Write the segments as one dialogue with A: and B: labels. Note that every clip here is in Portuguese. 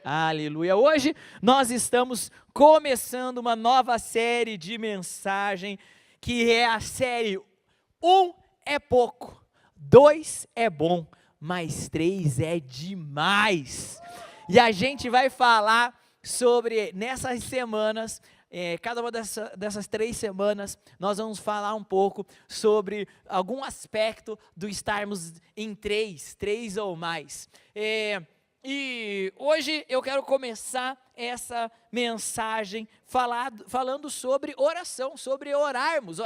A: Aleluia. Hoje nós estamos começando uma nova série de mensagem, que é a série Um é pouco, dois é bom, mas três é demais. E a gente vai falar sobre, nessas semanas, cada uma dessas 3 semanas, nós vamos falar um pouco sobre algum aspecto do estarmos em três ou mais. E hoje eu quero começar essa mensagem falando sobre oração, sobre orarmos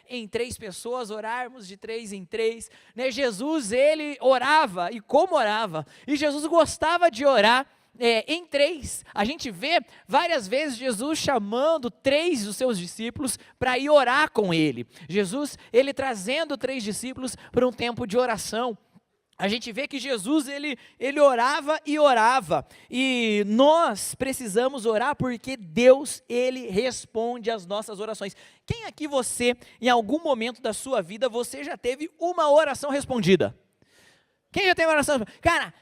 A: em 3 pessoas, orarmos de 3 em 3, né? Jesus, ele orava, e como orava, e Jesus gostava de orar em 3, a gente vê várias vezes Jesus chamando 3 dos seus discípulos para ir orar com ele, Jesus, ele trazendo 3 discípulos para um tempo de oração. A gente vê que Jesus, ele orava, e nós precisamos orar porque Deus, ele responde às nossas orações. Quem aqui em algum momento da sua vida, você já teve uma oração respondida? Quem já teve uma oração? Cara,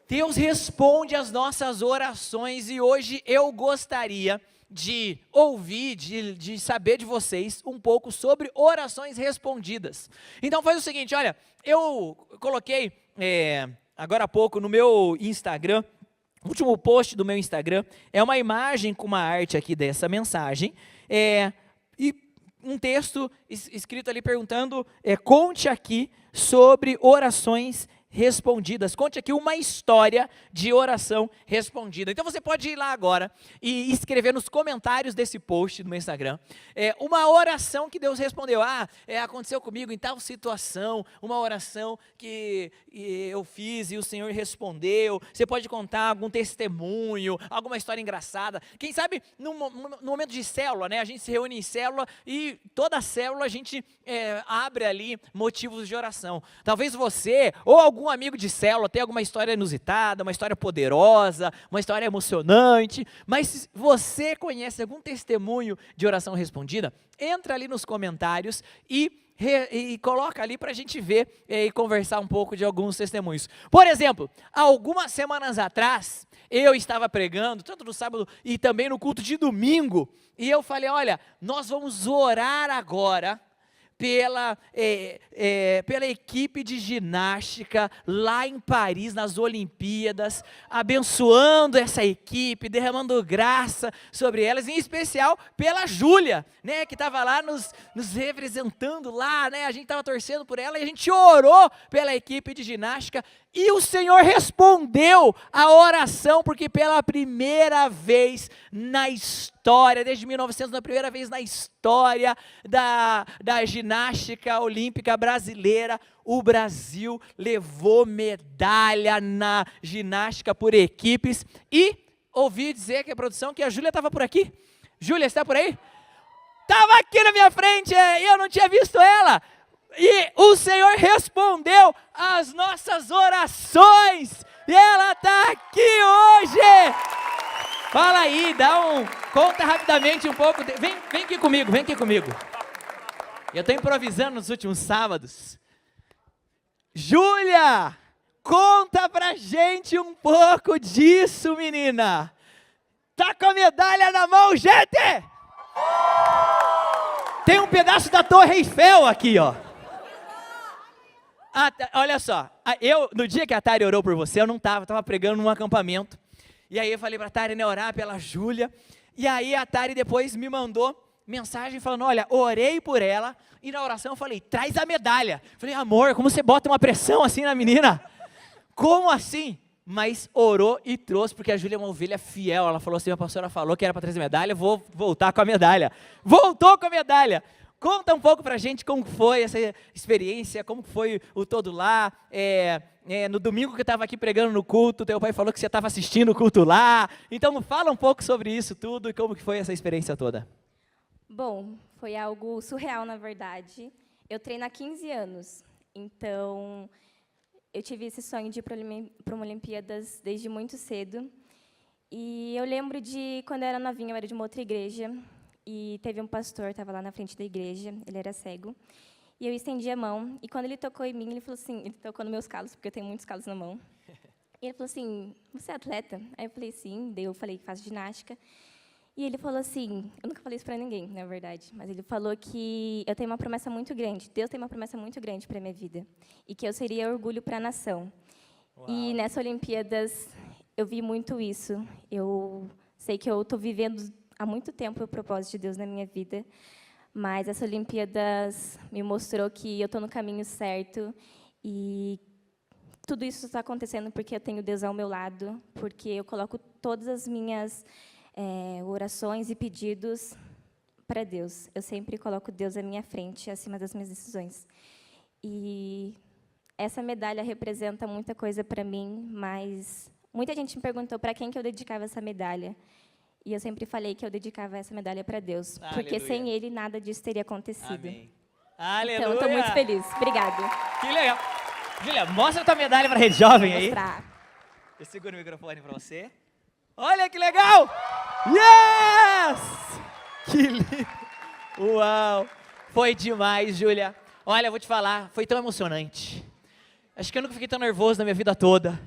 A: Deus responde às nossas orações, e hoje eu gostaria de ouvir, de saber de vocês um pouco sobre orações respondidas. Então faz o seguinte, olha, eu coloquei agora há pouco no meu Instagram, o último post do meu Instagram, é uma imagem com uma arte aqui dessa mensagem, e um texto escrito ali perguntando, conte aqui sobre orações respondidas, conte aqui uma história de oração respondida. Então você pode ir lá agora e escrever nos comentários desse post do meu Instagram, uma oração que Deus respondeu. Aconteceu comigo em tal situação, uma oração que eu fiz e o Senhor respondeu. Você pode contar algum testemunho, alguma história engraçada. Quem sabe no momento de célula, né? A gente se reúne em célula e toda célula a gente abre ali motivos de oração. Talvez você ou algum amigo de célula tem alguma história inusitada, uma história poderosa, uma história emocionante, mas se você conhece algum testemunho de oração respondida, entra ali nos comentários e coloca ali para a gente ver e conversar um pouco de alguns testemunhos. Por exemplo, algumas semanas atrás, eu estava pregando, tanto no sábado e também no culto de domingo, e eu falei, olha, nós vamos orar agora pela equipe de ginástica lá em Paris, nas Olimpíadas, abençoando essa equipe, derramando graça sobre elas, em especial pela Júlia, né, que estava lá nos representando lá, né, a gente estava torcendo por ela, e a gente orou pela equipe de ginástica, e o Senhor respondeu a oração, porque pela primeira vez na história, desde 1900, na primeira vez na história da ginástica olímpica brasileira, o Brasil levou medalha na ginástica por equipes, e ouvi dizer que a produção, que a Júlia estava por aqui. Júlia, está por aí? Estava aqui na minha frente, e eu não tinha visto ela. E o Senhor respondeu às nossas orações, e ela está aqui hoje. Fala aí, conta rapidamente um pouco, vem aqui comigo. Eu estou improvisando nos últimos sábados. Júlia, conta pra gente um pouco disso, menina. Tá com a medalha na mão, gente? Tem um pedaço da Torre Eiffel aqui, ó. Olha só, no dia que a Tari orou por você, eu não estava pregando num acampamento, e aí eu falei para a Tari, né, orar pela Júlia, e aí a Tari depois me mandou mensagem falando, olha, orei por ela, e na oração eu falei, traz a medalha. Falei, amor, como você bota uma pressão assim na menina? Como assim? Mas orou e trouxe, porque a Júlia é uma ovelha fiel, ela falou assim, a pastora falou que era para trazer medalha, vou voltar com a medalha. Voltou com a medalha. Conta um pouco pra gente como foi essa experiência, como foi o todo lá, no domingo que eu estava aqui pregando no culto, teu pai falou que você estava assistindo o culto lá, então fala um pouco sobre isso tudo e como que foi essa experiência toda.
B: Bom, foi algo surreal, na verdade. Eu treino há 15 anos, então eu tive esse sonho de ir para uma Olimpíadas desde muito cedo, e eu lembro de, quando eu era novinha, eu era de uma outra igreja, e teve um pastor, estava lá na frente da igreja, ele era cego, e eu estendi a mão, e quando ele tocou em mim, ele falou assim, ele tocou nos meus calos, porque eu tenho muitos calos na mão, E ele falou assim, você é atleta? Aí eu falei, sim. Daí eu falei que faço ginástica. E ele falou assim, eu nunca falei isso para ninguém, na verdade, mas ele falou que eu tenho uma promessa muito grande, Deus tem uma promessa muito grande para a minha vida, e que eu seria orgulho para a nação. Uau. E nessas Olimpíadas eu vi muito isso. Eu sei que eu estou vivendo há muito tempo o propósito de Deus na minha vida, mas essa Olimpíadas me mostrou que eu estou no caminho certo, e tudo isso está acontecendo porque eu tenho Deus ao meu lado, porque eu coloco todas as minhas orações e pedidos para Deus. Eu sempre coloco Deus à minha frente, acima das minhas decisões. E essa medalha representa muita coisa para mim, mas muita gente me perguntou para quem que eu dedicava essa medalha. E eu sempre falei que eu dedicava essa medalha para Deus, porque sem Ele nada disso teria acontecido.
A: Amém. Aleluia.
B: Então, estou muito feliz. Obrigada.
A: Que legal. Júlia, mostra a tua medalha para a Rede Jovem aí.
B: Mostrar.
A: Eu seguro o microfone para você. Olha que legal! Yes! Que lindo! Uau! Foi demais, Júlia. Olha, eu vou te falar, foi tão emocionante. Acho que eu nunca fiquei tão nervoso na minha vida toda.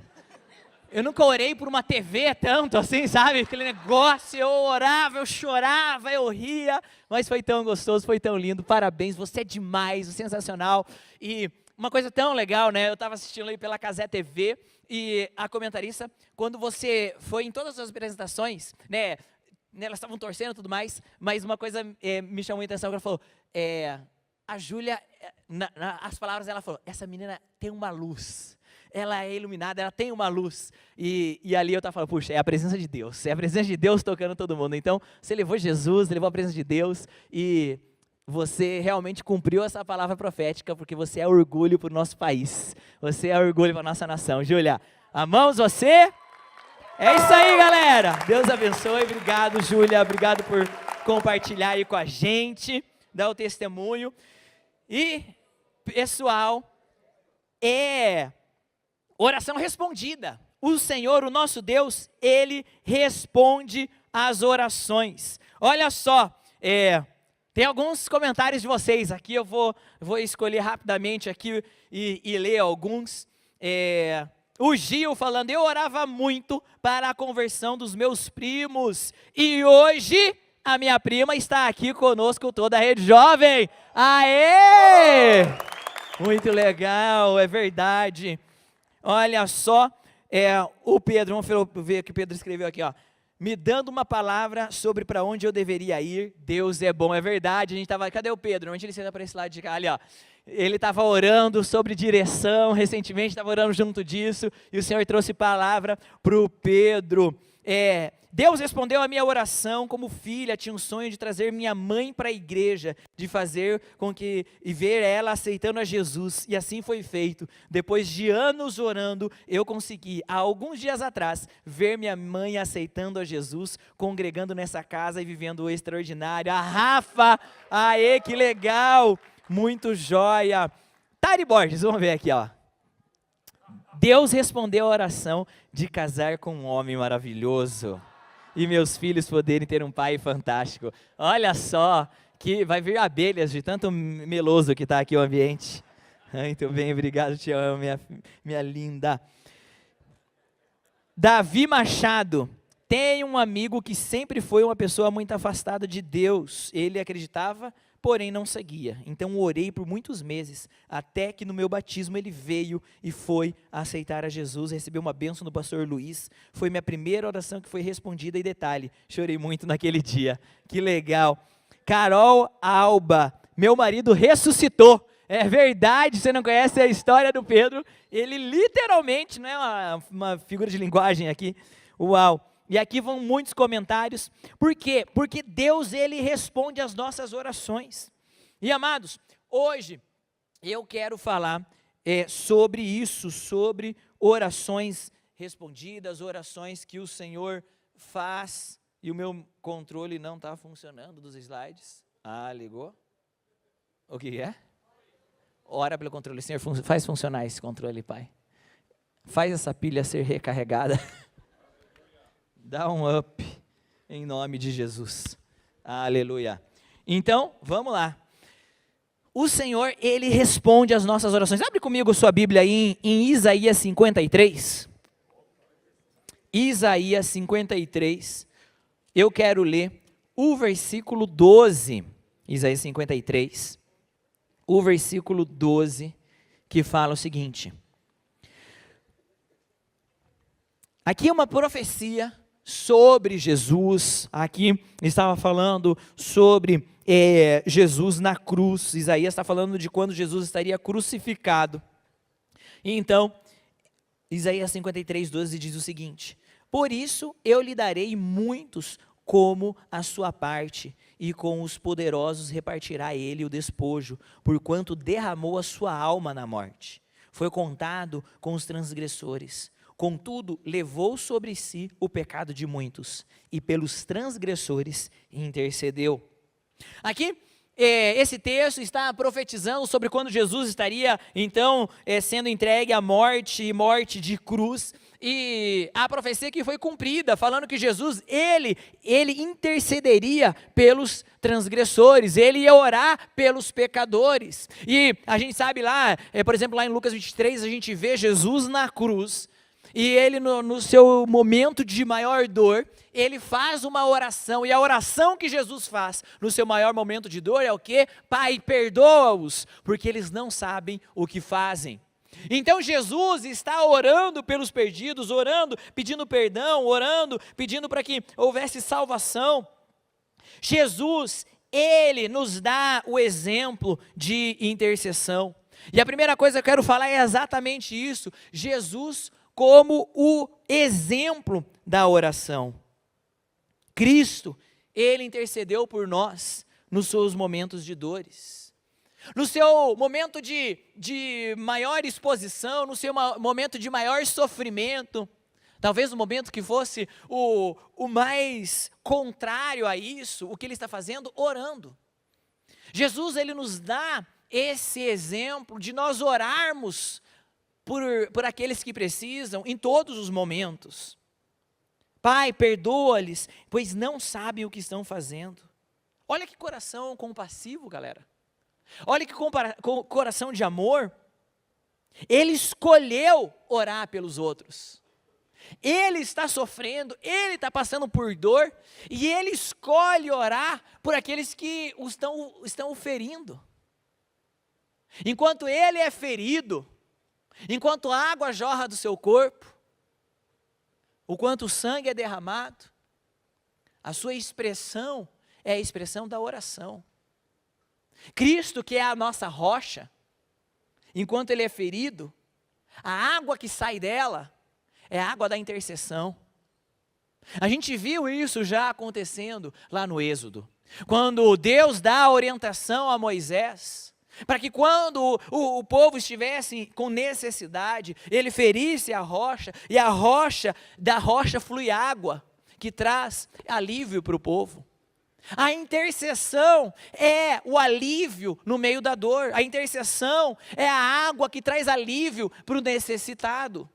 A: Eu nunca orei por uma TV tanto assim, sabe? Aquele negócio, eu orava, eu chorava, eu ria. Mas foi tão gostoso, foi tão lindo. Parabéns, você é demais, você é sensacional. E uma coisa tão legal, né? Eu estava assistindo aí pela Cazé TV e a comentarista, quando você foi em todas as apresentações, né? Elas estavam torcendo e tudo mais, mas uma coisa me chamou a atenção, que ela falou, a Júlia, as palavras dela falou, essa menina tem uma luz, ela é iluminada, ela tem uma luz, e ali eu estava falando, puxa, é a presença de Deus, é a presença de Deus tocando todo mundo. Então, você levou Jesus, levou a presença de Deus, e você realmente cumpriu essa palavra profética, porque você é orgulho para o nosso país, você é orgulho para a nossa nação. Júlia, amamos você? É isso aí, galera. Deus abençoe. Obrigado, Júlia. Obrigado por compartilhar aí com a gente, dar o testemunho. E, pessoal, oração respondida. O Senhor, o nosso Deus, Ele responde às orações. Olha só, tem alguns comentários de vocês aqui, eu vou escolher rapidamente aqui e ler alguns. O Gil falando, eu orava muito para a conversão dos meus primos, e hoje a minha prima está aqui conosco, toda a Rede Jovem. Aê! Muito legal, é verdade. Olha só, o Pedro, vamos ver o que o Pedro escreveu aqui, ó. Me dando uma palavra sobre para onde eu deveria ir, Deus é bom, é verdade. A gente estava, cadê o Pedro? Onde ele senta para esse lado de cá? Ali, ó. Ele estava orando sobre direção, recentemente estava orando junto disso, e o Senhor trouxe palavra para o Pedro. Deus respondeu a minha oração como filha, tinha um sonho de trazer minha mãe para a igreja, de fazer com que, e ver ela aceitando a Jesus, e assim foi feito. Depois de anos orando, eu consegui, há alguns dias atrás, ver minha mãe aceitando a Jesus, congregando nessa casa e vivendo o extraordinário. A Rafa, aê, que legal, muito jóia. Tari Borges, vamos ver aqui, ó. Deus respondeu a oração de casar com um homem maravilhoso e meus filhos poderem ter um pai fantástico. Olha só, que vai vir abelhas de tanto meloso que está aqui o ambiente. Muito bem, obrigado, te amo, minha linda. Davi Machado, tem um amigo que sempre foi uma pessoa muito afastada de Deus. Ele acreditava, porém não seguia. Então orei por muitos meses, até que no meu batismo ele veio e foi aceitar a Jesus, recebeu uma bênção do pastor Luiz. Foi minha primeira oração que foi respondida, e detalhe, chorei muito naquele dia. Que legal. Carol Alba, meu marido ressuscitou. É verdade, você não conhece a história do Pedro? Ele literalmente, não é uma figura de linguagem aqui, uau. E aqui vão muitos comentários. Por quê? Porque Deus, Ele responde às nossas orações. E amados, hoje eu quero falar sobre isso, sobre orações respondidas, orações que o Senhor faz. E o meu controle não está funcionando dos slides. Ah, ligou? O que é? Ora pelo controle. Senhor, faz funcionar esse controle, Pai. Faz essa pilha ser recarregada. Dá um up, em nome de Jesus. Aleluia. Então, vamos lá. O Senhor, Ele responde às nossas orações. Abre comigo sua Bíblia aí em Isaías 53. Isaías 53, eu quero ler o versículo 12, Isaías 53, o versículo 12, que fala o seguinte: aqui é uma profecia sobre Jesus, aqui estava falando sobre Jesus na cruz. Isaías está falando de quando Jesus estaria crucificado. E então, Isaías 53, 12 diz o seguinte: por isso eu lhe darei muitos como a sua parte, e com os poderosos repartirá ele o despojo, porquanto derramou a sua alma na morte. Foi contado com os transgressores. Contudo, levou sobre si o pecado de muitos, e pelos transgressores intercedeu. Aqui, esse texto está profetizando sobre quando Jesus estaria, então, sendo entregue à morte, e morte de cruz, e a profecia que foi cumprida, falando que Jesus, ele intercederia pelos transgressores, ele ia orar pelos pecadores. E a gente sabe lá, por exemplo, lá em Lucas 23, a gente vê Jesus na cruz, e ele no seu momento de maior dor, ele faz uma oração, e a oração que Jesus faz no seu maior momento de dor é o quê? Pai, perdoa-os, porque eles não sabem o que fazem. Então Jesus está orando pelos perdidos, orando, pedindo perdão, orando, pedindo para que houvesse salvação. Jesus, ele nos dá o exemplo de intercessão. E a primeira coisa que eu quero falar é exatamente isso: Jesus como o exemplo da oração. Cristo, ele intercedeu por nós nos seus momentos de dores. No seu momento de maior exposição, no seu momento de maior sofrimento, talvez no momento que fosse o mais contrário a isso, o que ele está fazendo? Orando. Jesus, ele nos dá esse exemplo de nós orarmos por aqueles que precisam em todos os momentos. Pai, perdoa-lhes, pois não sabem o que estão fazendo. Olha que coração compassivo, galera. Olha que coração de amor. Ele escolheu orar pelos outros. Ele está sofrendo, ele está passando por dor, e ele escolhe orar por aqueles que estão o ferindo. Enquanto ele é ferido, enquanto a água jorra do seu corpo, o quanto o sangue é derramado, a sua expressão é a expressão da oração. Cristo, que é a nossa rocha, enquanto ele é ferido, a água que sai dela é a água da intercessão. A gente viu isso já acontecendo lá no Êxodo, quando Deus dá a orientação a Moisés, para que quando o povo estivesse com necessidade, ele ferisse a rocha, e da rocha flui água, que traz alívio para o povo. A intercessão é o alívio no meio da dor, a intercessão é a água que traz alívio para o necessitado.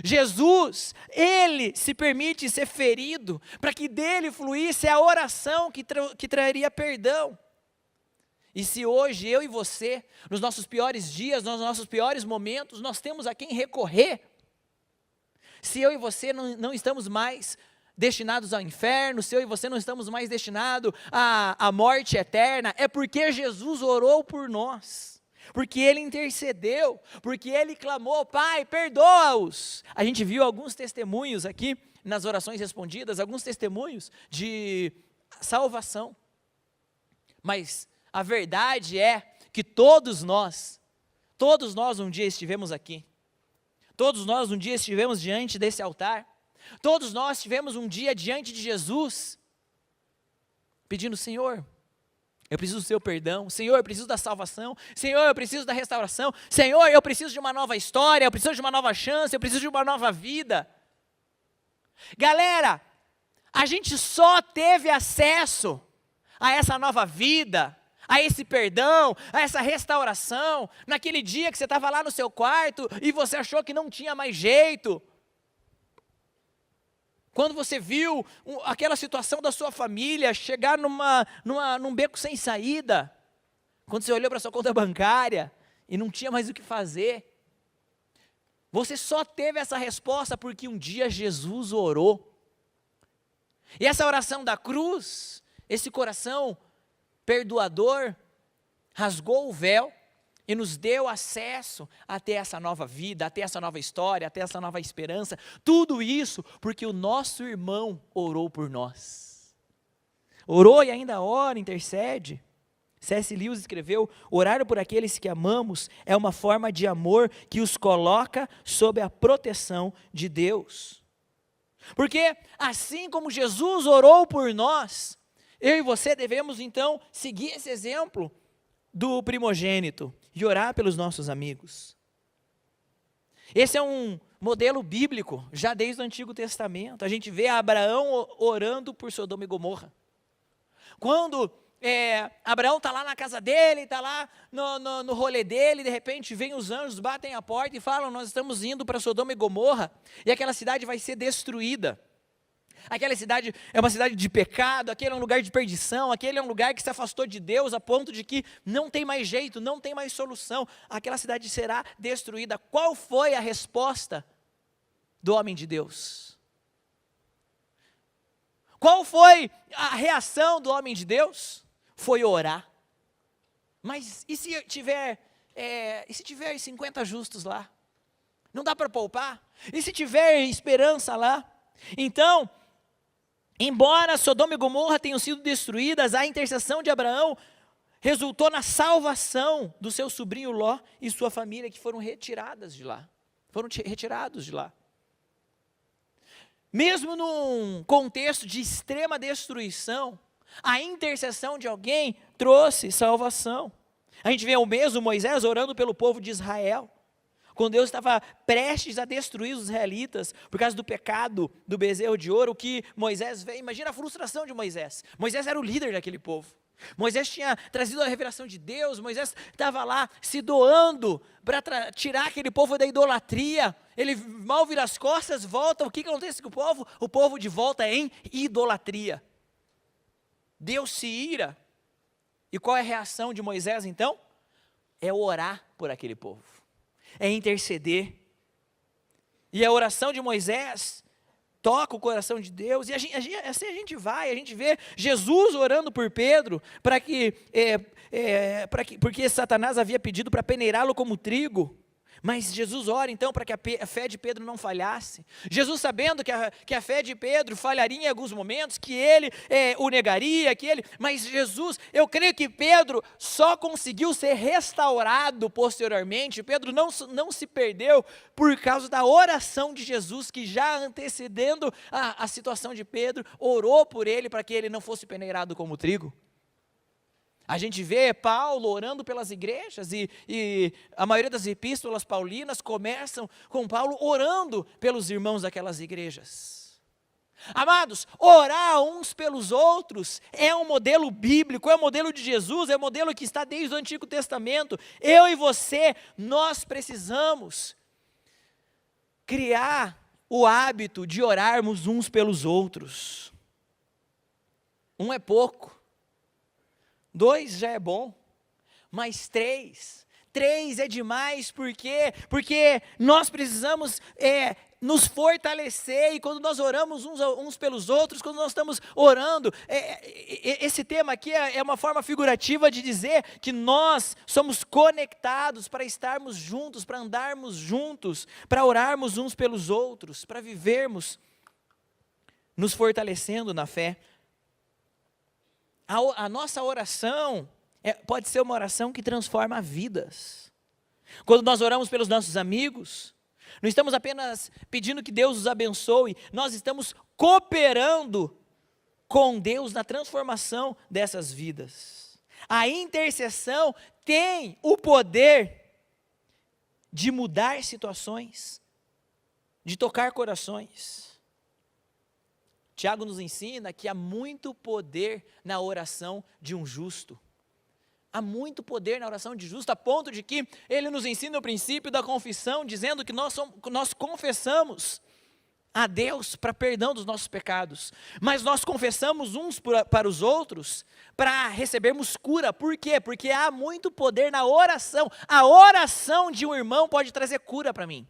A: Jesus, ele se permite ser ferido, para que dele fluísse a oração que traria perdão. E se hoje eu e você, nos nossos piores dias, nos nossos piores momentos, nós temos a quem recorrer, se eu e você não estamos mais destinados ao inferno, se eu e você não estamos mais destinados à morte eterna, é porque Jesus orou por nós, porque ele intercedeu, porque ele clamou: Pai, perdoa-os. A gente viu alguns testemunhos aqui nas orações respondidas, alguns testemunhos de salvação, mas a verdade é que todos nós um dia estivemos aqui, todos nós um dia estivemos diante desse altar, todos nós estivemos um dia diante de Jesus, pedindo: Senhor, eu preciso do seu perdão, Senhor, eu preciso da salvação, Senhor, eu preciso da restauração, Senhor, eu preciso de uma nova história, eu preciso de uma nova chance, eu preciso de uma nova vida. Galera, a gente só teve acesso a essa nova vida, a esse perdão, a essa restauração, naquele dia que você estava lá no seu quarto e você achou que não tinha mais jeito. Quando você viu aquela situação da sua família chegar num beco sem saída, quando você olhou para a sua conta bancária e não tinha mais o que fazer. Você só teve essa resposta porque um dia Jesus orou. E essa oração da cruz, esse coração perdoador, rasgou o véu e nos deu acesso a ter essa nova vida, a ter essa nova história, a ter essa nova esperança. Tudo isso porque o nosso irmão orou por nós. Orou e ainda ora, intercede. C.S. Lewis escreveu: orar por aqueles que amamos é uma forma de amor que os coloca sob a proteção de Deus. Porque assim como Jesus orou por nós, eu e você devemos então seguir esse exemplo do primogênito e orar pelos nossos amigos. Esse é um modelo bíblico, já desde o Antigo Testamento. A gente vê Abraão orando por Sodoma e Gomorra. Quando Abraão está lá na casa dele, está lá no rolê dele, de repente vem os anjos, batem a porta e falam: nós estamos indo para Sodoma e Gomorra, e aquela cidade vai ser destruída. Aquela cidade é uma cidade de pecado, aquele é um lugar de perdição, aquele é um lugar que se afastou de Deus a ponto de que não tem mais jeito, não tem mais solução, aquela cidade será destruída. Qual foi a resposta do homem de Deus? Qual foi a reação do homem de Deus? Foi orar. Mas e se tiver 50 justos lá? Não dá para poupar? E se tiver esperança lá? Então, embora Sodoma e Gomorra tenham sido destruídas, a intercessão de Abraão resultou na salvação do seu sobrinho Ló e sua família, que foram retiradas de lá. Foram retirados de lá. Mesmo num contexto de extrema destruição, a intercessão de alguém trouxe salvação. A gente vê o mesmo Moisés orando pelo povo de Israel, quando Deus estava prestes a destruir os israelitas por causa do pecado do bezerro de ouro, que Moisés veio. Imagina a frustração de Moisés. Moisés era o líder daquele povo. Moisés tinha trazido a revelação de Deus. Moisés estava lá se doando para tirar aquele povo da idolatria. Ele mal vira as costas, volta. O que acontece com o povo? O povo de volta é em idolatria. Deus se ira. E qual é a reação de Moisés então? É orar por aquele povo. É interceder. E a oração de Moisés toca o coração de Deus. E assim a gente vai, a gente vê Jesus orando por Pedro, porque Satanás havia pedido para peneirá-lo como trigo. Mas Jesus ora então para que a fé de Pedro não falhasse. Jesus, sabendo que a fé de Pedro falharia em alguns momentos, que ele o negaria, mas Jesus, eu creio que Pedro só conseguiu ser restaurado posteriormente. Pedro não se perdeu por causa da oração de Jesus, que já antecedendo a situação de Pedro, orou por ele para que ele não fosse peneirado como trigo. A gente vê Paulo orando pelas igrejas e a maioria das epístolas paulinas começam com Paulo orando pelos irmãos daquelas igrejas. Amados, orar uns pelos outros é um modelo bíblico, é um modelo de Jesus, é um modelo que está desde o Antigo Testamento. Eu e você, nós precisamos criar o hábito de orarmos uns pelos outros. Um é pouco. 2 já é bom, mas 3 é demais, porque nós precisamos nos fortalecer, e quando nós oramos uns pelos outros, quando nós estamos orando, esse tema aqui é uma forma figurativa de dizer que nós somos conectados para estarmos juntos, para andarmos juntos, para orarmos uns pelos outros, para vivermos nos fortalecendo na fé. A nossa oração pode ser uma oração que transforma vidas. Quando nós oramos pelos nossos amigos, não estamos apenas pedindo que Deus os abençoe, nós estamos cooperando com Deus na transformação dessas vidas. A intercessão tem o poder de mudar situações, de tocar corações. Tiago nos ensina que há muito poder na oração de um justo. Há muito poder na oração de justo, a ponto de que ele nos ensina o princípio da confissão, dizendo que nós confessamos a Deus para perdão dos nossos pecados, mas nós confessamos uns para os outros para recebermos cura. Por quê? Porque há muito poder na oração. A oração de um irmão pode trazer cura para mim.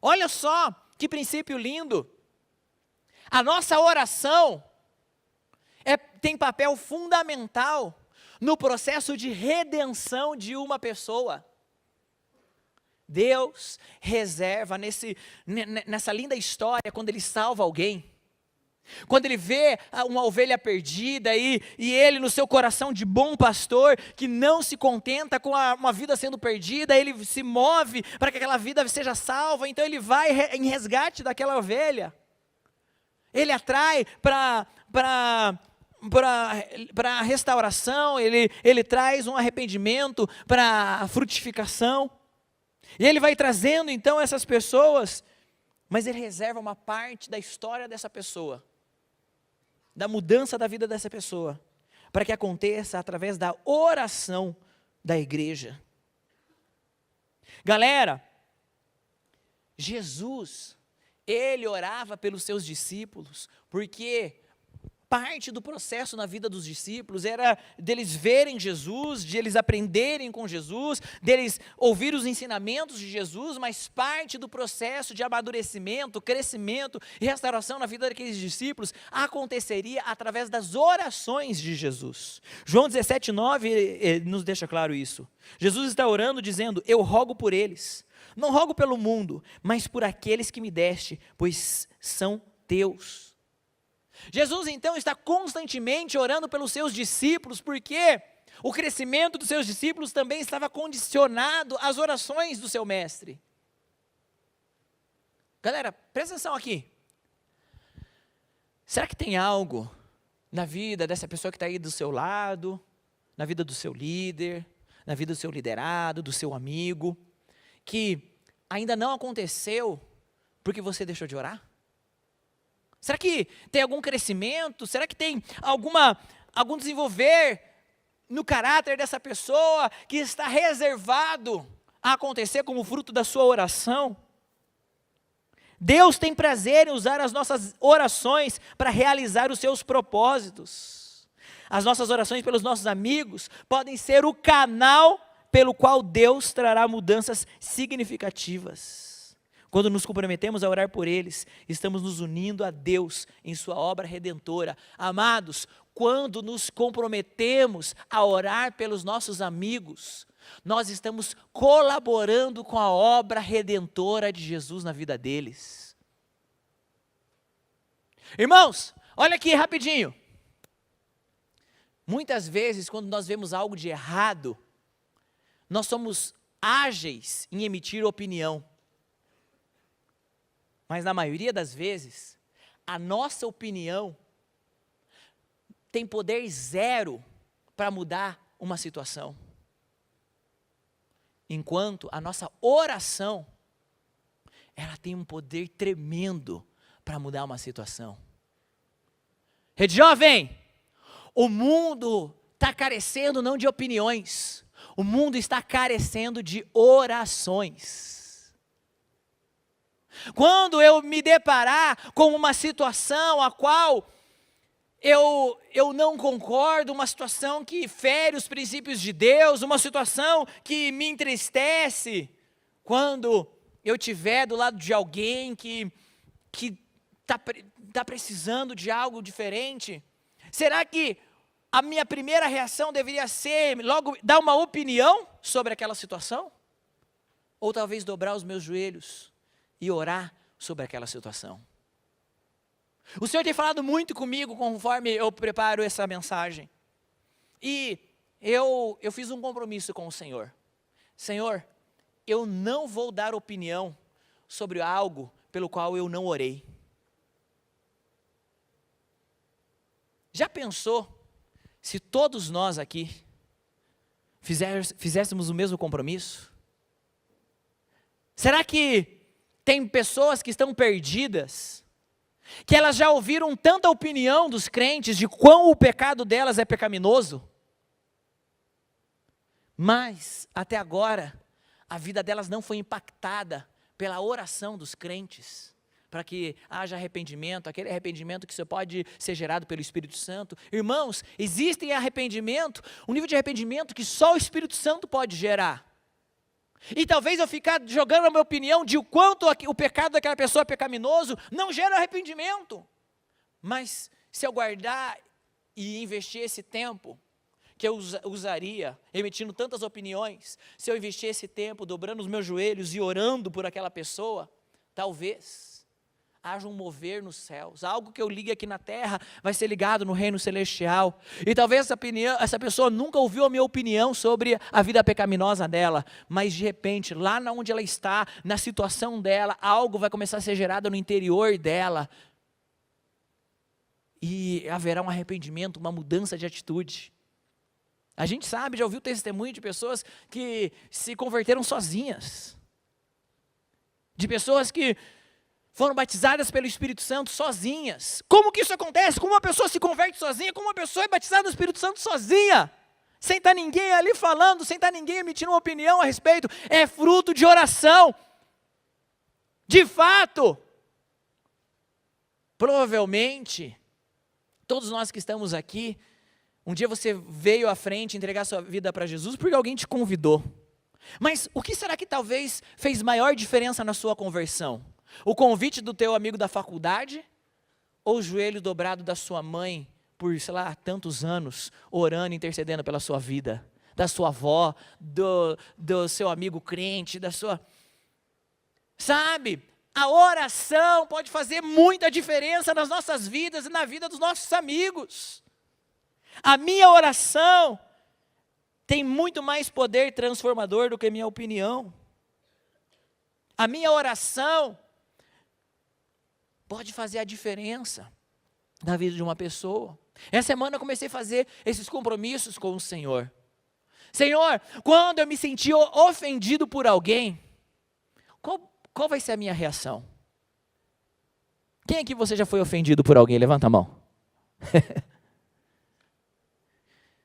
A: Olha só que princípio lindo. A nossa oração tem papel fundamental no processo de redenção de uma pessoa. Deus reserva nessa linda história, quando Ele salva alguém, quando Ele vê uma ovelha perdida e Ele, no seu coração de bom pastor, que não se contenta com uma vida sendo perdida, Ele se move para que aquela vida seja salva. Então Ele vai em resgate daquela ovelha. Ele atrai para a restauração, ele traz um arrependimento para a frutificação. E Ele vai trazendo então essas pessoas, mas Ele reserva uma parte da história dessa pessoa, da mudança da vida dessa pessoa, para que aconteça através da oração da igreja. Galera, Jesus, Ele orava pelos seus discípulos, porque parte do processo na vida dos discípulos era deles verem Jesus, de eles aprenderem com Jesus, deles ouvir os ensinamentos de Jesus, mas parte do processo de amadurecimento, crescimento e restauração na vida daqueles discípulos aconteceria através das orações de Jesus. João 17:9 nos deixa claro isso. Jesus está orando dizendo: eu rogo por eles, não rogo pelo mundo, mas por aqueles que me deste, pois são teus. Jesus então está constantemente orando pelos seus discípulos, porque o crescimento dos seus discípulos também estava condicionado às orações do seu mestre. Galera, presta atenção aqui. Será que tem algo na vida dessa pessoa que está aí do seu lado, na vida do seu líder, na vida do seu liderado, do seu amigo, que ainda não aconteceu porque você deixou de orar? Será que tem algum crescimento? Será que tem algum desenvolver no caráter dessa pessoa que está reservado a acontecer como fruto da sua oração? Deus tem prazer em usar as nossas orações para realizar os seus propósitos. As nossas orações pelos nossos amigos podem ser o canal pelo qual Deus trará mudanças significativas. Quando nos comprometemos a orar por eles, estamos nos unindo a Deus em sua obra redentora. Amados, quando nos comprometemos a orar pelos nossos amigos, nós estamos colaborando com a obra redentora de Jesus na vida deles. Irmãos, olha aqui rapidinho. Muitas vezes, quando nós vemos algo de errado, nós somos ágeis em emitir opinião. Mas na maioria das vezes, a nossa opinião tem poder zero para mudar uma situação. Enquanto a nossa oração, ela tem um poder tremendo para mudar uma situação. Rede Jovem, o mundo está carecendo não de opiniões, o mundo está carecendo de orações. Quando eu me deparar com uma situação a qual eu não concordo, uma situação que fere os princípios de Deus, uma situação que me entristece, quando eu estiver do lado de alguém que está precisando de algo diferente, será que a minha primeira reação deveria ser logo dar uma opinião sobre aquela situação? Ou talvez dobrar os meus joelhos e orar sobre aquela situação? O Senhor tem falado muito comigo conforme eu preparo essa mensagem. E eu fiz um compromisso com o Senhor. Senhor, eu não vou dar opinião sobre algo pelo qual eu não orei. Já pensou se todos nós aqui fizéssemos o mesmo compromisso? Será que tem pessoas que estão perdidas, que elas já ouviram tanta opinião dos crentes de quão o pecado delas é pecaminoso, mas até agora a vida delas não foi impactada pela oração dos crentes, para que haja arrependimento, aquele arrependimento que só pode ser gerado pelo Espírito Santo. Irmãos, existe arrependimento, um nível de arrependimento que só o Espírito Santo pode gerar. E talvez eu ficar jogando a minha opinião de o quanto o pecado daquela pessoa é pecaminoso, não gera arrependimento. Mas se eu guardar e investir esse tempo, que eu usaria, emitindo tantas opiniões, se eu investir esse tempo dobrando os meus joelhos e orando por aquela pessoa, talvez haja um mover nos céus, algo que eu ligue aqui na terra vai ser ligado no reino celestial. E talvez essa pessoa nunca ouviu a minha opinião sobre a vida pecaminosa dela, mas de repente, lá onde ela está, na situação dela, algo vai começar a ser gerado no interior dela, e haverá um arrependimento, uma mudança de atitude. A gente sabe, já ouviu testemunho de pessoas que se converteram sozinhas, de pessoas que foram batizadas pelo Espírito Santo sozinhas. Como que isso acontece? Como uma pessoa se converte sozinha? Como uma pessoa é batizada no Espírito Santo sozinha? Sem estar ninguém ali falando, sem estar ninguém emitindo uma opinião a respeito. É fruto de oração. De fato, provavelmente, todos nós que estamos aqui, um dia você veio à frente entregar sua vida para Jesus porque alguém te convidou. Mas o que será que talvez fez maior diferença na sua conversão? O convite do teu amigo da faculdade? Ou o joelho dobrado da sua mãe por, sei lá, tantos anos, orando, intercedendo pela sua vida? Da sua avó, do seu amigo crente, da sua... Sabe, a oração pode fazer muita diferença nas nossas vidas e na vida dos nossos amigos. A minha oração tem muito mais poder transformador do que a minha opinião. A minha oração pode fazer a diferença na vida de uma pessoa. Essa semana eu comecei a fazer esses compromissos com o Senhor. Senhor, quando eu me sentir ofendido por alguém, qual vai ser a minha reação? Quem aqui você já foi ofendido por alguém? Levanta a mão.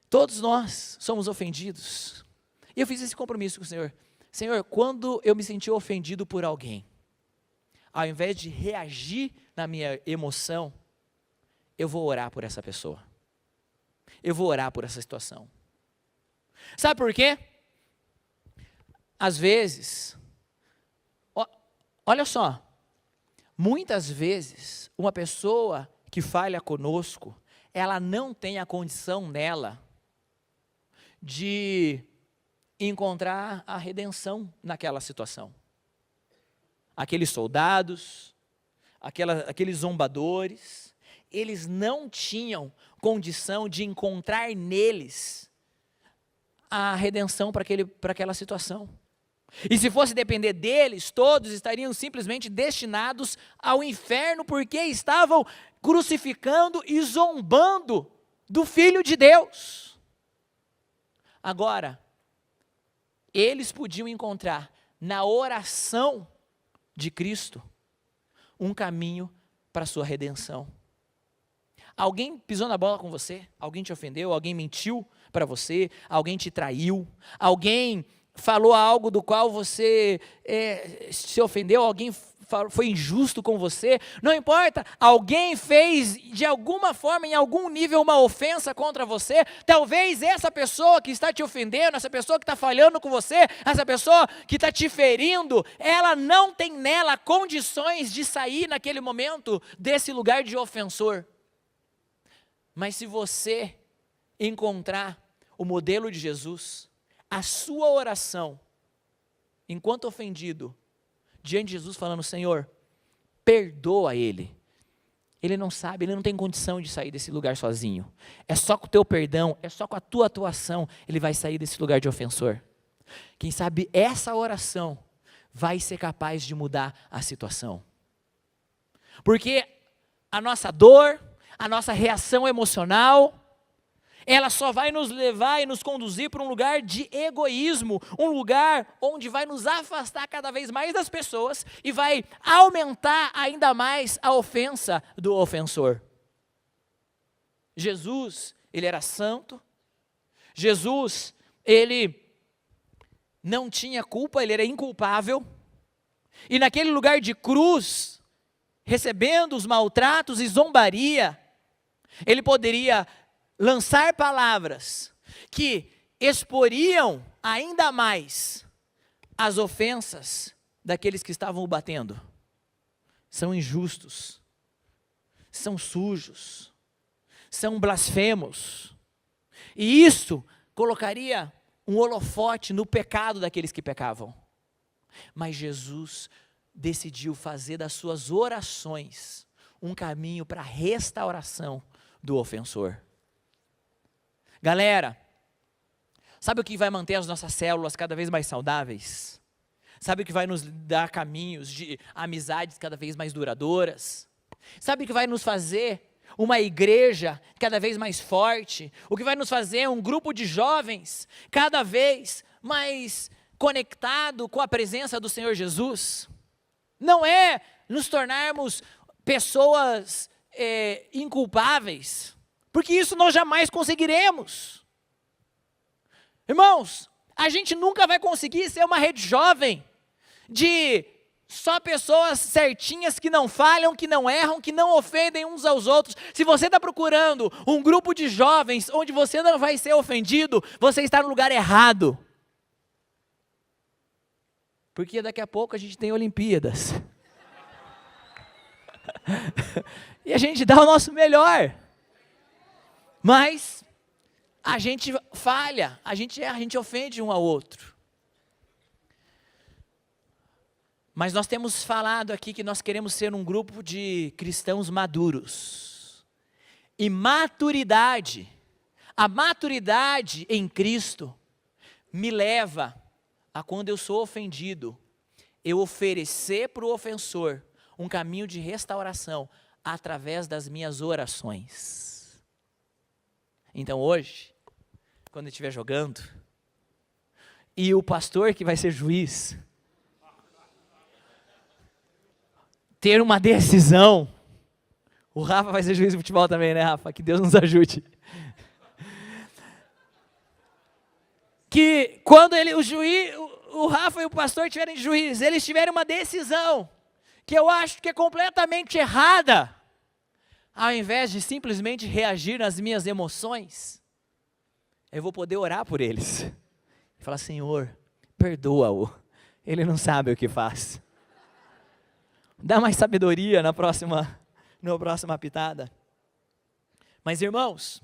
A: Todos nós somos ofendidos. E eu fiz esse compromisso com o Senhor. Senhor, quando eu me sentir ofendido por alguém, ao invés de reagir na minha emoção, eu vou orar por essa pessoa. Eu vou orar por essa situação. Sabe por quê? Às vezes, olha só, muitas vezes, uma pessoa que falha conosco, ela não tem a condição nela de encontrar a redenção naquela situação. Aqueles soldados, aqueles zombadores, eles não tinham condição de encontrar neles a redenção para aquela situação. E se fosse depender deles, todos estariam simplesmente destinados ao inferno, porque estavam crucificando e zombando do Filho de Deus. Agora, eles podiam encontrar na oração de Cristo um caminho para a sua redenção. Alguém pisou na bola com você? Alguém te ofendeu? Alguém mentiu para você? Alguém te traiu? Alguém falou algo do qual você se ofendeu? Alguém foi injusto com você? Não importa, alguém fez de alguma forma, em algum nível, uma ofensa contra você. Talvez essa pessoa que está te ofendendo, essa pessoa que está falhando com você, essa pessoa que está te ferindo, ela não tem nela condições de sair naquele momento desse lugar de ofensor. Mas se você encontrar o modelo de Jesus, a sua oração, enquanto ofendido, diante de Jesus falando, Senhor, perdoa ele. Ele não sabe, ele não tem condição de sair desse lugar sozinho. É só com o teu perdão, é só com a tua atuação, ele vai sair desse lugar de ofensor. Quem sabe essa oração vai ser capaz de mudar a situação. Porque a nossa dor, a nossa reação emocional, ela só vai nos levar e nos conduzir para um lugar de egoísmo, um lugar onde vai nos afastar cada vez mais das pessoas e vai aumentar ainda mais a ofensa do ofensor. Jesus, ele era santo. Jesus, ele não tinha culpa, ele era inculpável. E naquele lugar de cruz, recebendo os maltratos e zombaria, ele poderia lançar palavras que exporiam ainda mais as ofensas daqueles que estavam o batendo. São injustos, são sujos, são blasfemos. E isso colocaria um holofote no pecado daqueles que pecavam. Mas Jesus decidiu fazer das suas orações um caminho para a restauração do ofensor. Galera, sabe o que vai manter as nossas células cada vez mais saudáveis? Sabe o que vai nos dar caminhos de amizades cada vez mais duradouras? Sabe o que vai nos fazer uma igreja cada vez mais forte? O que vai nos fazer um grupo de jovens cada vez mais conectado com a presença do Senhor Jesus? Não é nos tornarmos pessoas inculpáveis, porque isso nós jamais conseguiremos. Irmãos, a gente nunca vai conseguir ser uma rede jovem de só pessoas certinhas que não falham, que não erram, que não ofendem uns aos outros. Se você está procurando um grupo de jovens onde você não vai ser ofendido, você está no lugar errado. Porque daqui a pouco a gente tem Olimpíadas. E a gente dá o nosso melhor. Mas a gente falha, a gente erra, a gente ofende um ao outro. Mas nós temos falado aqui que nós queremos ser um grupo de cristãos maduros. E maturidade, a maturidade em Cristo, me leva a quando eu sou ofendido, eu oferecer para o ofensor um caminho de restauração através das minhas orações. Então hoje, quando eu estiver jogando, e o pastor que vai ser juiz, ter uma decisão, o Rafa vai ser juiz de futebol também, né, Rafa? Que Deus nos ajude. Que quando o Rafa e o pastor tiverem juiz, eles tiverem uma decisão que eu acho que é completamente errada, ao invés de simplesmente reagir nas minhas emoções, eu vou poder orar por eles e falar: Senhor, perdoa-o, ele não sabe o que faz. Dá mais sabedoria na próxima pitada. Mas irmãos,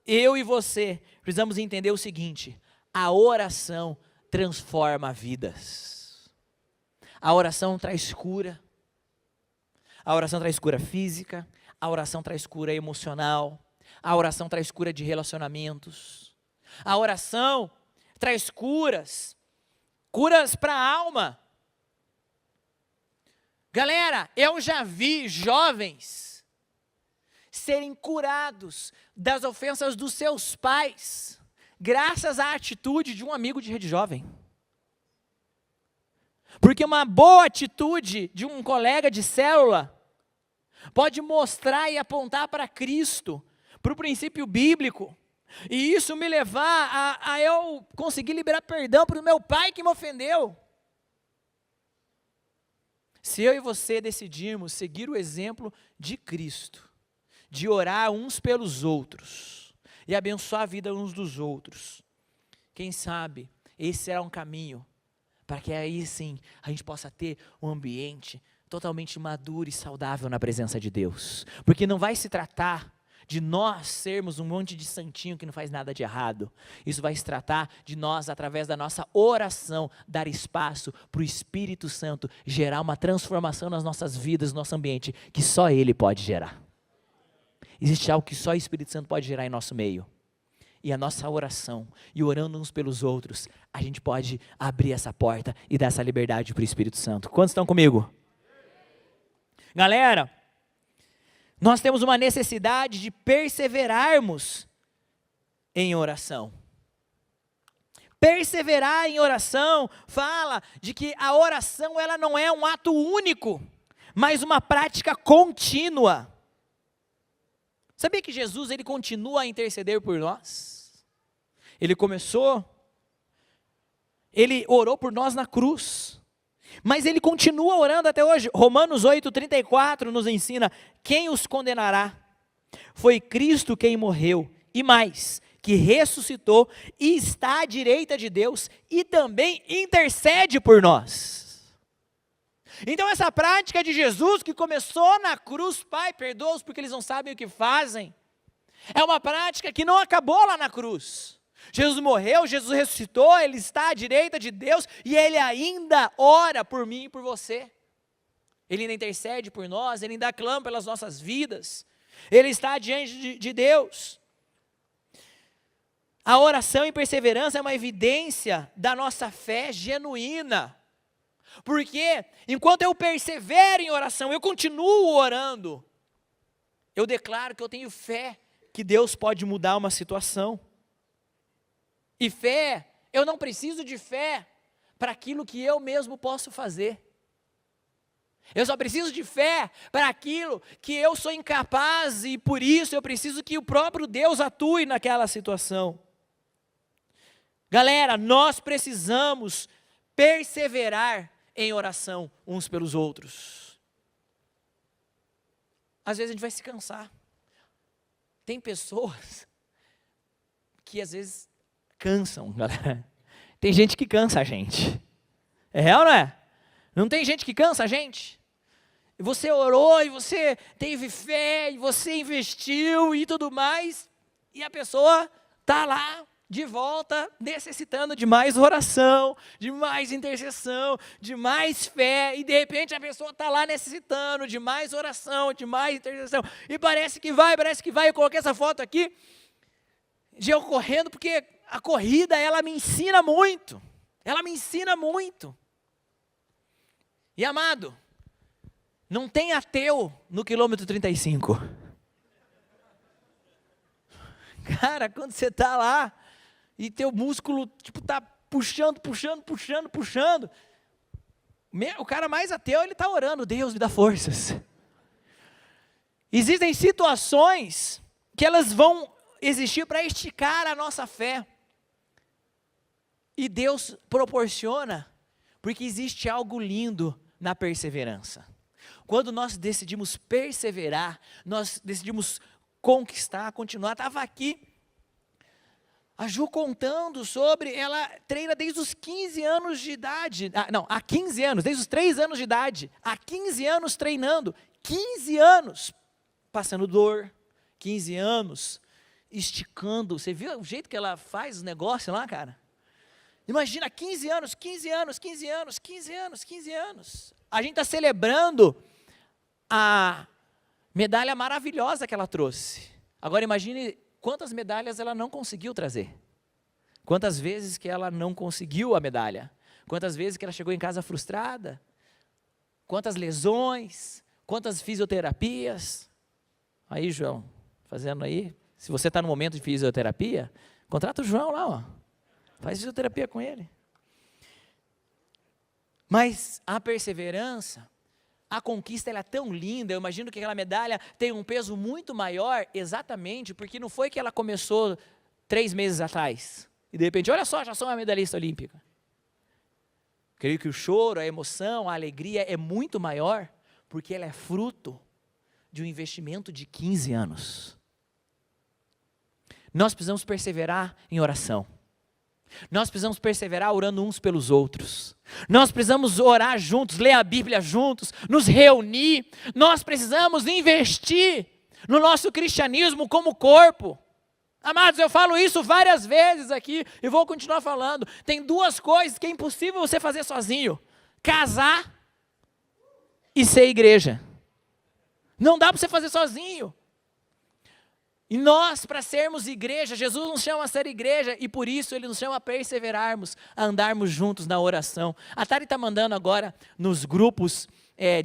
A: eu e você precisamos entender o seguinte: a oração transforma vidas. A oração traz cura. A oração traz cura física. A oração traz cura emocional. A oração traz cura de relacionamentos. A oração traz curas para a alma. Galera, eu já vi jovens serem curados das ofensas dos seus pais, graças à atitude de um amigo de rede jovem. Porque uma boa atitude de um colega de célula pode mostrar e apontar para Cristo, para o princípio bíblico, e isso me levar a eu conseguir liberar perdão para o meu pai que me ofendeu. Se eu e você decidirmos seguir o exemplo de Cristo, de orar uns pelos outros e abençoar a vida uns dos outros, quem sabe esse será um caminho para que aí sim a gente possa ter um ambiente totalmente maduro e saudável na presença de Deus. Porque não vai se tratar de nós sermos um monte de santinho que não faz nada de errado. Isso vai se tratar de nós, através da nossa oração, dar espaço para o Espírito Santo gerar uma transformação nas nossas vidas, no nosso ambiente, que só Ele pode gerar. Existe algo que só o Espírito Santo pode gerar em nosso meio. E a nossa oração, e orando uns pelos outros, a gente pode abrir essa porta e dar essa liberdade para o Espírito Santo. Quantos estão comigo? Galera, nós temos uma necessidade de perseverarmos em oração. Perseverar em oração fala de que a oração ela não é um ato único, mas uma prática contínua. Sabia que Jesus ele continua a interceder por nós? Ele orou por nós na cruz. Mas ele continua orando até hoje. Romanos 8:34 nos ensina: quem os condenará? Foi Cristo quem morreu, e mais, que ressuscitou e está à direita de Deus e também intercede por nós. Então essa prática de Jesus que começou na cruz, Pai, perdoa-os porque eles não sabem o que fazem, é uma prática que não acabou lá na cruz. Jesus morreu, Jesus ressuscitou, Ele está à direita de Deus e Ele ainda ora por mim e por você. Ele ainda intercede por nós, Ele ainda clama pelas nossas vidas. Ele está diante de Deus. A oração e perseverança é uma evidência da nossa fé genuína. Porque enquanto eu persevero em oração, eu continuo orando, eu declaro que eu tenho fé que Deus pode mudar uma situação. E fé, eu não preciso de fé para aquilo que eu mesmo posso fazer. Eu só preciso de fé para aquilo que eu sou incapaz e por isso eu preciso que o próprio Deus atue naquela situação. Galera, nós precisamos perseverar em oração uns pelos outros. Às vezes a gente vai se cansar. Tem pessoas que às vezes cansam, galera. Tem gente que cansa a gente. É real, não é? Não tem gente que cansa a gente? E você orou, e você teve fé, e você investiu e tudo mais, e a pessoa está lá de volta, necessitando de mais oração, de mais intercessão, de mais fé, e de repente a pessoa está lá necessitando de mais oração, de mais intercessão, e parece que vai, eu coloquei essa foto aqui, de eu correndo, porque a corrida, ela me ensina muito, e amado, não tem ateu no quilômetro 35, cara, quando você está lá, e teu músculo, tipo, tá puxando, o cara mais ateu, ele está orando, Deus me dá forças. Existem situações que elas vão existir para esticar a nossa fé, e Deus proporciona, porque existe algo lindo na perseverança. Quando nós decidimos perseverar, nós decidimos conquistar, continuar, estava aqui, a Ju contando sobre, ela treina desde os 15 anos de idade, há 15 anos, desde os 3 anos de idade, há 15 anos treinando, 15 anos passando dor, 15 anos esticando, você viu o jeito que ela faz os negócios lá, cara? Imagina, 15 anos, a gente está celebrando a medalha maravilhosa que ela trouxe, agora imagine quantas medalhas ela não conseguiu trazer, quantas vezes que ela não conseguiu a medalha, quantas vezes que ela chegou em casa frustrada, quantas lesões, quantas fisioterapias. Aí, João, fazendo aí, se você está no momento de fisioterapia, contrata o João lá, ó, faz fisioterapia com ele. Mas a perseverança, a conquista, ela é tão linda, eu imagino que aquela medalha tem um peso muito maior, exatamente, porque não foi que ela começou 3 meses atrás, e de repente, olha só, já sou uma medalhista olímpica. Creio que o choro, a emoção, a alegria é muito maior, porque ela é fruto de um investimento de 15 anos. Nós precisamos perseverar em oração. Nós precisamos perseverar orando uns pelos outros. Nós precisamos orar juntos, ler a Bíblia juntos, nos reunir. Nós precisamos investir no nosso cristianismo como corpo. Amados, eu falo isso várias vezes aqui e vou continuar falando. Tem 2 coisas que é impossível você fazer sozinho: casar e ser igreja. Não dá para você fazer sozinho. E nós, para sermos igreja, Jesus nos chama a ser igreja, e por isso Ele nos chama a perseverarmos, a andarmos juntos na oração. A Tari está mandando agora nos grupos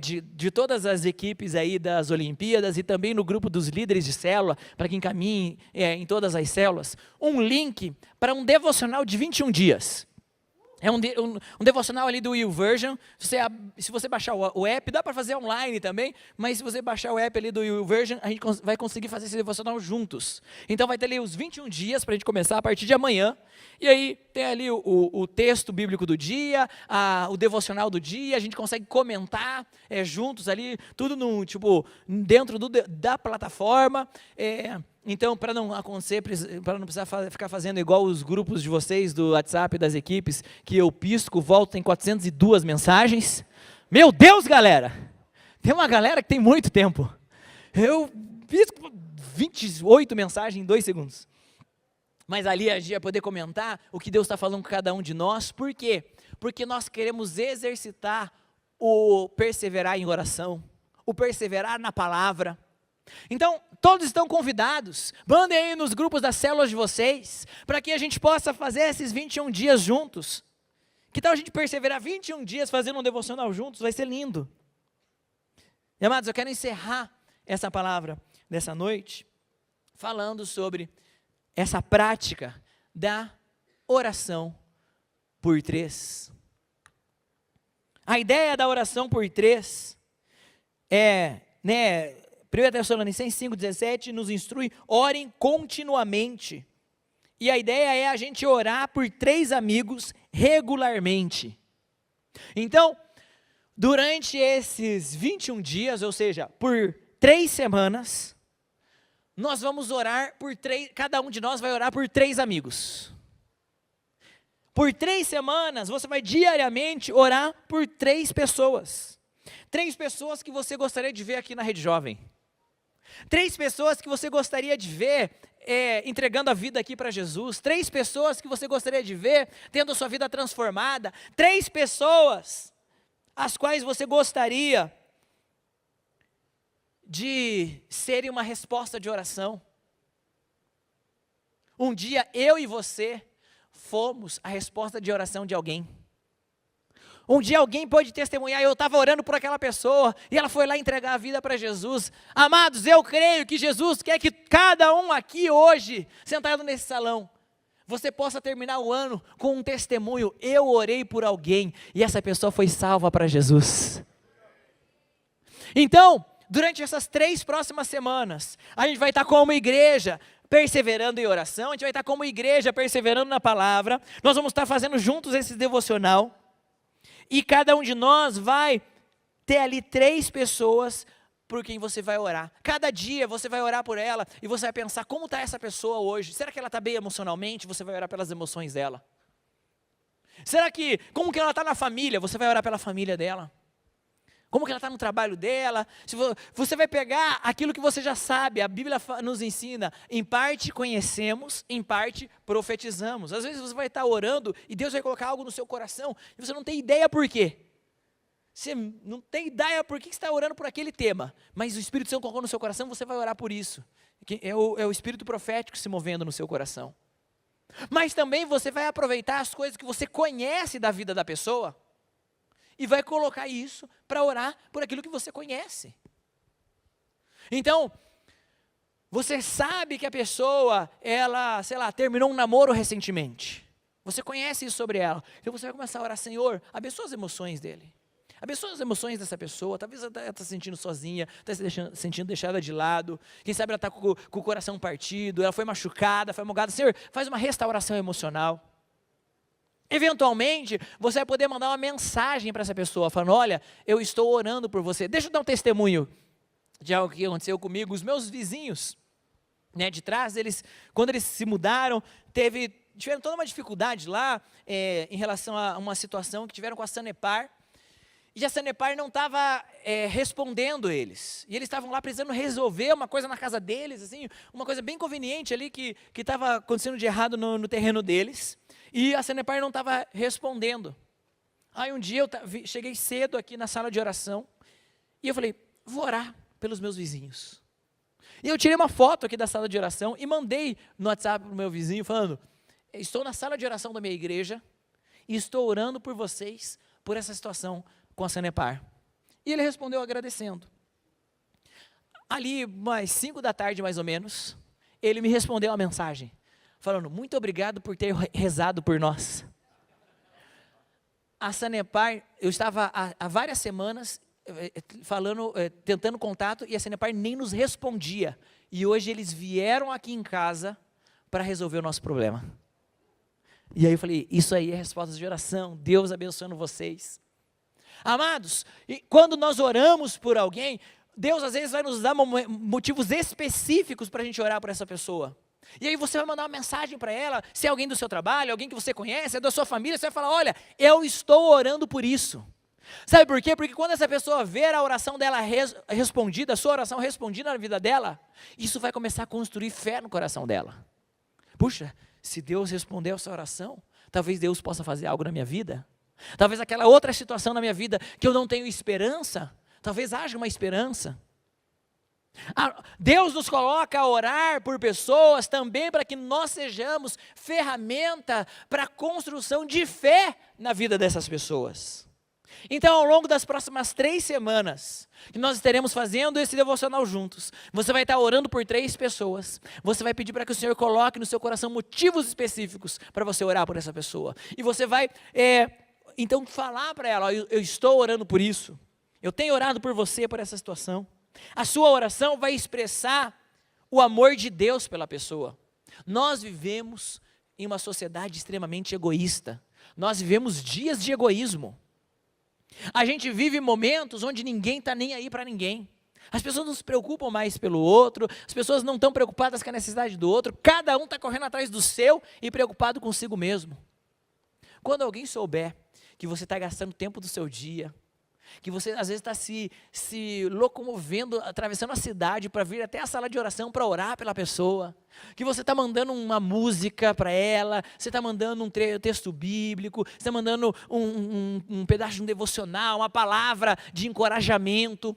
A: de todas as equipes aí das Olimpíadas, e também no grupo dos líderes de célula, para que encaminhe em todas as células, um link para um devocional de 21 dias. É um devocional ali do YouVersion. Se você baixar o app, dá para fazer online também, mas se você baixar o app ali do YouVersion, a gente vai conseguir fazer esse devocional juntos. Então vai ter ali os 21 dias para a gente começar a partir de amanhã. E aí tem ali o texto bíblico do dia, o devocional do dia, a gente consegue comentar juntos ali, tudo dentro da plataforma. Então, para não acontecer, para não precisar ficar fazendo igual os grupos de vocês do WhatsApp das equipes, que eu pisco, volto, tem 402 mensagens. Meu Deus, galera! Tem uma galera que tem muito tempo. Eu pisco 28 mensagens em 2 segundos. Mas ali a gente vai poder comentar o que Deus está falando com cada um de nós. Por quê? Porque nós queremos exercitar o perseverar em oração, o perseverar na palavra. Então, todos estão convidados, mandem aí nos grupos das células de vocês, para que a gente possa fazer esses 21 dias juntos. Que tal a gente perseverar 21 dias fazendo um devocional juntos? Vai ser lindo. E, amados, eu quero encerrar essa palavra dessa noite, falando sobre essa prática da oração por 3. A ideia da oração por 3 é, 1 Tessalonicenses 5,17 nos instrui, orem continuamente. E a ideia é a gente orar por 3 amigos regularmente. Então, durante esses 21 dias, ou seja, por 3 semanas, nós vamos orar por 3, cada um de nós vai orar por 3 amigos. Por 3 semanas, você vai diariamente orar por 3 pessoas. 3 pessoas que você gostaria de ver aqui na Rede Jovem. 3 pessoas que você gostaria de ver entregando a vida aqui para Jesus. 3 pessoas que você gostaria de ver tendo a sua vida transformada. 3 pessoas as quais você gostaria de serem uma resposta de oração. Um dia eu e você fomos a resposta de oração de alguém. Um dia alguém pode testemunhar, eu estava orando por aquela pessoa, e ela foi lá entregar a vida para Jesus. Amados, eu creio que Jesus quer que cada um aqui hoje, sentado nesse salão, você possa terminar o ano com um testemunho. Eu orei por alguém, e essa pessoa foi salva para Jesus. Então, durante essas 3 próximas semanas, a gente vai estar como igreja, perseverando em oração, a gente vai estar como igreja, perseverando na palavra, nós vamos estar fazendo juntos esse devocional, e cada um de nós vai ter ali 3 pessoas por quem você vai orar. Cada dia você vai orar por ela e você vai pensar, como está essa pessoa hoje? Será que ela está bem emocionalmente? Você vai orar pelas emoções dela. Como que ela está na família? Você vai orar pela família dela. Como que ela está no trabalho dela? Você vai pegar aquilo que você já sabe, a Bíblia nos ensina, em parte conhecemos, em parte profetizamos. Às vezes você vai estar orando e Deus vai colocar algo no seu coração e você não tem ideia por quê. Você não tem ideia por que você está orando por aquele tema, mas o Espírito Santo colocou no seu coração, você vai orar por isso. É o Espírito profético se movendo no seu coração. Mas também você vai aproveitar as coisas que você conhece da vida da pessoa, e vai colocar isso para orar por aquilo que você conhece. Então, você sabe que a pessoa, ela, terminou um namoro recentemente. Você conhece isso sobre ela. Então você vai começar a orar, Senhor, abençoa as emoções dele. Abençoa as emoções dessa pessoa. Talvez ela está se sentindo sozinha, está se sentindo deixada de lado. Quem sabe ela está com o coração partido, ela foi machucada, foi amogada. Senhor, faz uma restauração emocional. Eventualmente, você vai poder mandar uma mensagem para essa pessoa, falando, olha, eu estou orando por você. Deixa eu dar um testemunho de algo que aconteceu comigo. Os meus vizinhos, de trás, quando eles se mudaram, tiveram toda uma dificuldade lá, em relação a uma situação que tiveram com a Sanepar, e a Sanepar não estava respondendo eles, e eles estavam lá precisando resolver uma coisa na casa deles, assim, uma coisa bem conveniente ali, que estava acontecendo de errado no terreno deles, e a Sanepar não estava respondendo. Aí um dia eu cheguei cedo aqui na sala de oração, e eu falei, vou orar pelos meus vizinhos. E eu tirei uma foto aqui da sala de oração, e mandei no WhatsApp para o meu vizinho, falando, estou na sala de oração da minha igreja, e estou orando por vocês, por essa situação com a Sanepar. E ele respondeu agradecendo. Ali, umas 5 da tarde mais ou menos, ele me respondeu uma mensagem, falando, muito obrigado por ter rezado por nós. A Sanepar, eu estava há várias semanas tentando contato, e a Sanepar nem nos respondia. E hoje eles vieram aqui em casa para resolver o nosso problema. E aí eu falei, isso aí é resposta de oração, Deus abençoando vocês. Amados, quando nós oramos por alguém, Deus às vezes vai nos dar motivos específicos para a gente orar por essa pessoa. E aí você vai mandar uma mensagem para ela, se é alguém do seu trabalho, alguém que você conhece, é da sua família, você vai falar, olha, eu estou orando por isso. Sabe por quê? Porque quando essa pessoa ver a oração dela respondida, a sua oração respondida na vida dela, isso vai começar a construir fé no coração dela. Puxa, se Deus respondeu essa oração, talvez Deus possa fazer algo na minha vida. Talvez aquela outra situação na minha vida que eu não tenho esperança, talvez haja uma esperança. Deus nos coloca a orar por pessoas também para que nós sejamos ferramenta para a construção de fé na vida dessas pessoas. Então, ao longo das próximas 3 semanas, que nós estaremos fazendo esse devocional juntos, você vai estar orando por 3 pessoas, você vai pedir para que o Senhor coloque no seu coração motivos específicos para você orar por essa pessoa, e você vai, então, falar para ela, eu estou orando por isso, eu tenho orado por você, por essa situação. A sua oração vai expressar o amor de Deus pela pessoa. Nós vivemos em uma sociedade extremamente egoísta, nós vivemos dias de egoísmo. A gente vive momentos onde ninguém está nem aí para ninguém. As pessoas não se preocupam mais pelo outro, as pessoas não estão preocupadas com a necessidade do outro, cada um está correndo atrás do seu e preocupado consigo mesmo. Quando alguém souber que você está gastando tempo do seu dia, que você às vezes está se locomovendo, atravessando a cidade para vir até a sala de oração para orar pela pessoa, que você está mandando uma música para ela, você está mandando um texto bíblico, você está mandando um pedaço de um devocional, uma palavra de encorajamento,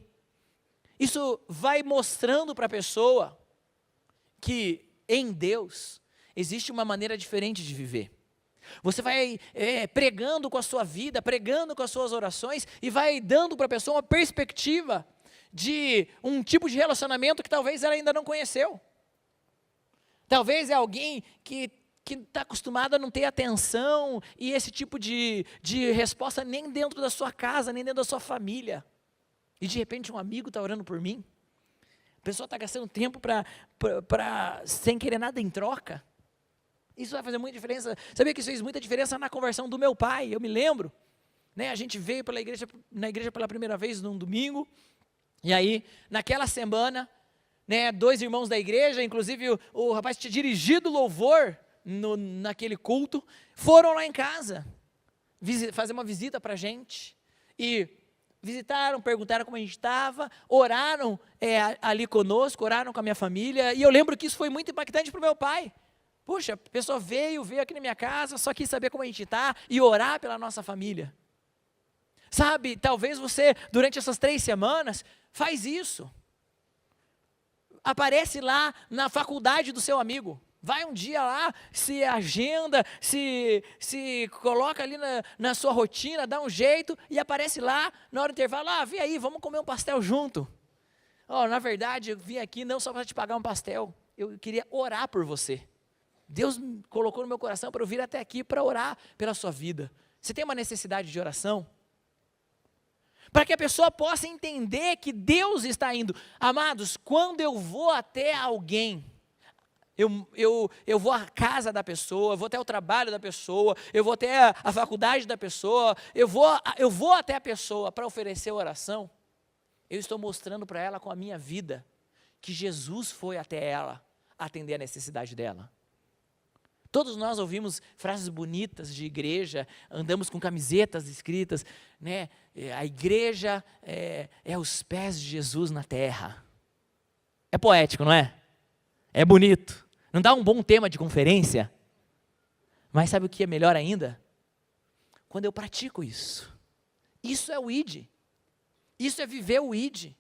A: isso vai mostrando para a pessoa que em Deus existe uma maneira diferente de viver. Você vai pregando com a sua vida, pregando com as suas orações e vai dando para a pessoa uma perspectiva de um tipo de relacionamento que talvez ela ainda não conheceu. Talvez é alguém que está acostumado a não ter atenção e esse tipo de resposta nem dentro da sua casa, nem dentro da sua família. E de repente um amigo está orando por mim. A pessoa está gastando tempo sem querer nada em troca. Isso vai fazer muita diferença. Sabia que isso fez muita diferença na conversão do meu pai? Eu me lembro, né? A gente veio na igreja pela primeira vez num domingo, e aí, naquela semana, né, 2 irmãos da igreja, inclusive o rapaz que tinha dirigido o louvor naquele culto, foram lá em casa fazer uma visita para a gente, e visitaram, perguntaram como a gente estava, oraram ali conosco, oraram com a minha família, e eu lembro que isso foi muito impactante para o meu pai. Puxa, a pessoa veio aqui na minha casa, só quis saber como a gente está e orar pela nossa família. Sabe, talvez você, durante essas 3 semanas, faz isso. Aparece lá na faculdade do seu amigo. Vai um dia lá, se agenda, se coloca ali na sua rotina, dá um jeito e aparece lá, na hora do intervalo, vem aí, vamos comer um pastel junto. Na verdade, eu vim aqui não só para te pagar um pastel, eu queria orar por você. Deus colocou no meu coração para eu vir até aqui para orar pela sua vida. Você tem uma necessidade de oração? Para que a pessoa possa entender que Deus está indo. Amados, quando eu vou até alguém, eu vou à casa da pessoa, eu vou até o trabalho da pessoa, eu vou até a faculdade da pessoa, eu vou até a pessoa para oferecer oração, eu estou mostrando para ela com a minha vida que Jesus foi até ela atender a necessidade dela. Todos nós ouvimos frases bonitas de igreja, andamos com camisetas escritas, né? A igreja é os pés de Jesus na terra. É poético, não é? É bonito. Não dá um bom tema de conferência? Mas sabe o que é melhor ainda? Quando eu pratico isso. Isso é o ID. Isso é viver o ID.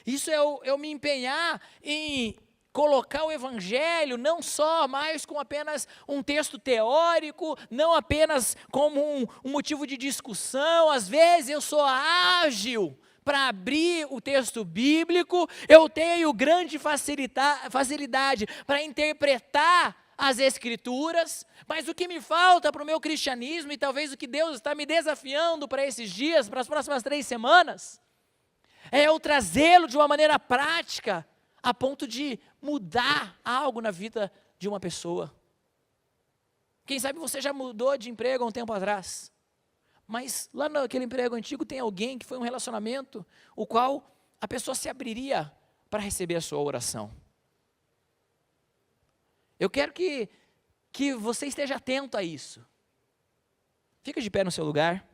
A: Isso é eu me empenhar em colocar o evangelho não só mais como apenas um texto teórico, não apenas como um motivo de discussão. Às vezes eu sou ágil para abrir o texto bíblico, eu tenho grande facilidade para interpretar as escrituras, mas o que me falta para o meu cristianismo, e talvez o que Deus está me desafiando para esses dias, para as próximas 3 semanas, é eu trazê-lo de uma maneira prática, a ponto de mudar algo na vida de uma pessoa. Quem sabe você já mudou de emprego há um tempo atrás, mas lá naquele emprego antigo tem alguém que foi um relacionamento, o qual a pessoa se abriria para receber a sua oração. Eu quero que você esteja atento a isso. Fica de pé no seu lugar.